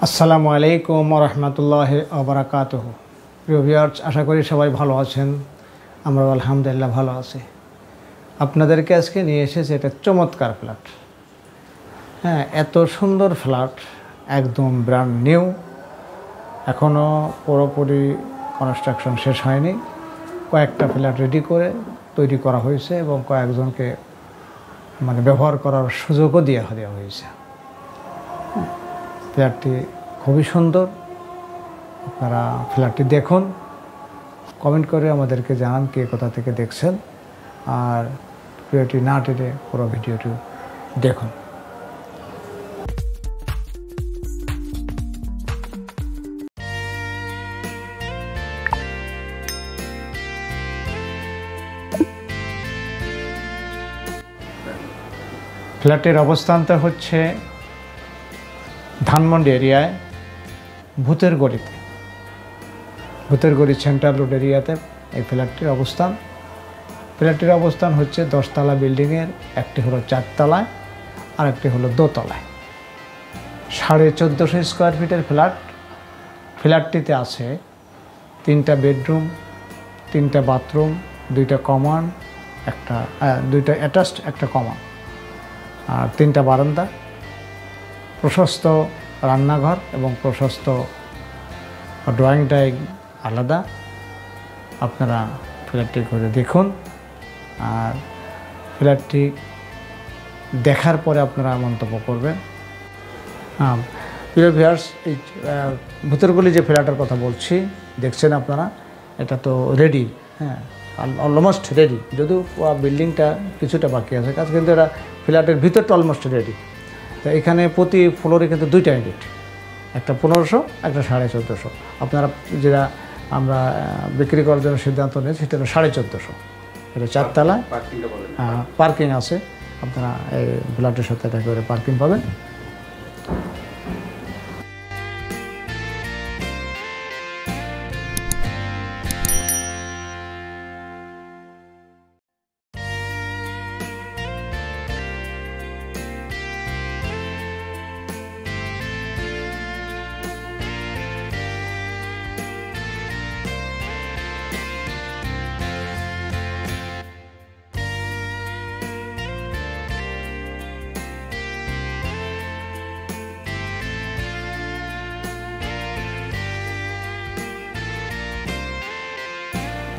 আসসালামু আলাইকুম ওয়া রাহমাতুল্লাহি ওয়া বারাকাতুহু। প্রিয় ভিউয়ার্স, আশা করি সবাই ভালো আছেন। আমরা আলহামদুলিল্লাহ ভালো আছি। আপনাদেরকে আজকে নিয়ে এসেছি একটা চমৎকার ফ্ল্যাট। হ্যাঁ, এত সুন্দর ফ্ল্যাট, একদম ব্র্যান্ড নিউ, এখনও পুরোপুরি কনস্ট্রাকশন শেষ হয়নি। কয়েকটা ফ্ল্যাট রেডি করে তৈরি করা হয়েছে এবং কয়েকজনকে ব্যবহার করার সুযোগও দেওয়া হয়েছে। ফ্ল্যাটটি খুবই সুন্দর। আপনারা ফ্ল্যাটটি দেখুন, কমেন্ট করে আমাদেরকে জানান কে কোথা থেকে দেখছেন, আর ভিডিওটি না টেনে পুরো ভিডিওটি দেখুন। ফ্ল্যাটের অবস্থানটা হচ্ছে ধানমন্ডি এরিয়ায় ভূতের গলিতে, ভূতের গলি সেন্ট্রাল রোড এরিয়াতে এই ফ্ল্যাটটির অবস্থান। ফ্ল্যাটটির অবস্থান হচ্ছে 10 তলা বিল্ডিংয়ের, একটি হলো 4 তলায় আর একটি হলো 2 তলায়। 1450 স্কোয়ার ফিটের ফ্ল্যাট। ফ্ল্যাটটিতে আছে 3টা বেডরুম, 3টা বাথরুম, 2টা কমন, 2টা অ্যাটাচড, 1টা কমন, আর 3টা বারান্দা, প্রশস্ত রান্নাঘর এবং প্রশস্ত ড্রয়িং ডাইনিং আলাদা। আপনারা ফ্ল্যাটটি ঘুরে দেখুন, আর ফ্ল্যাটটি দেখার পরে আপনারা মন্তব্য করবেন। প্রিয় ভিউয়ার্স, এই ভূতেরগলি যে ফ্ল্যাটের কথা বলছি, দেখছেন আপনারা, এটা তো রেডি। হ্যাঁ, অলমোস্ট রেডি, যদিও বিল্ডিংটা কিছুটা বাকি আছে কাজ, কিন্তু এটা ফ্ল্যাটের ভিতরটা অলমোস্ট রেডি। তো এখানে প্রতি ফ্লোরে কিন্তু 2টা ইউনিট, একটা 1500, একটা 1450। আপনারা যেটা আমরা বিক্রি করার জন্য সিদ্ধান্ত নিয়েছি সেটা হলো 1450। এটা 4 তলা, পার্কিং আছে। আপনারা এই ফ্ল্যাটের সাথে এটা করে পার্কিং পাবেন।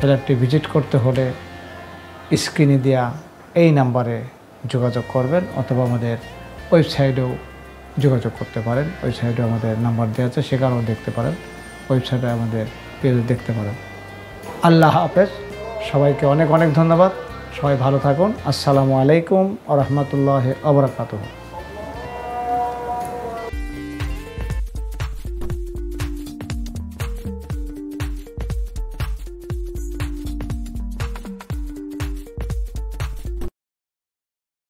ফ্ল্যাটটি ভিজিট করতে হলে স্ক্রিনে দেওয়া এই নাম্বারে যোগাযোগ করবেন, অথবা আমাদের ওয়েবসাইটেও যোগাযোগ করতে পারেন। ওয়েবসাইটে আমাদের নাম্বার দেওয়া আছে, সেখানেও দেখতে পারেন, ওয়েবসাইটে আমাদের পেজ দেখতে পারেন। আল্লাহ হাফেজ, সবাইকে অনেক অনেক ধন্যবাদ। সবাই ভালো থাকুন। আসসালামু আলাইকুম ওয়া রাহমাতুল্লাহি ওয়া বারাকাতুহু।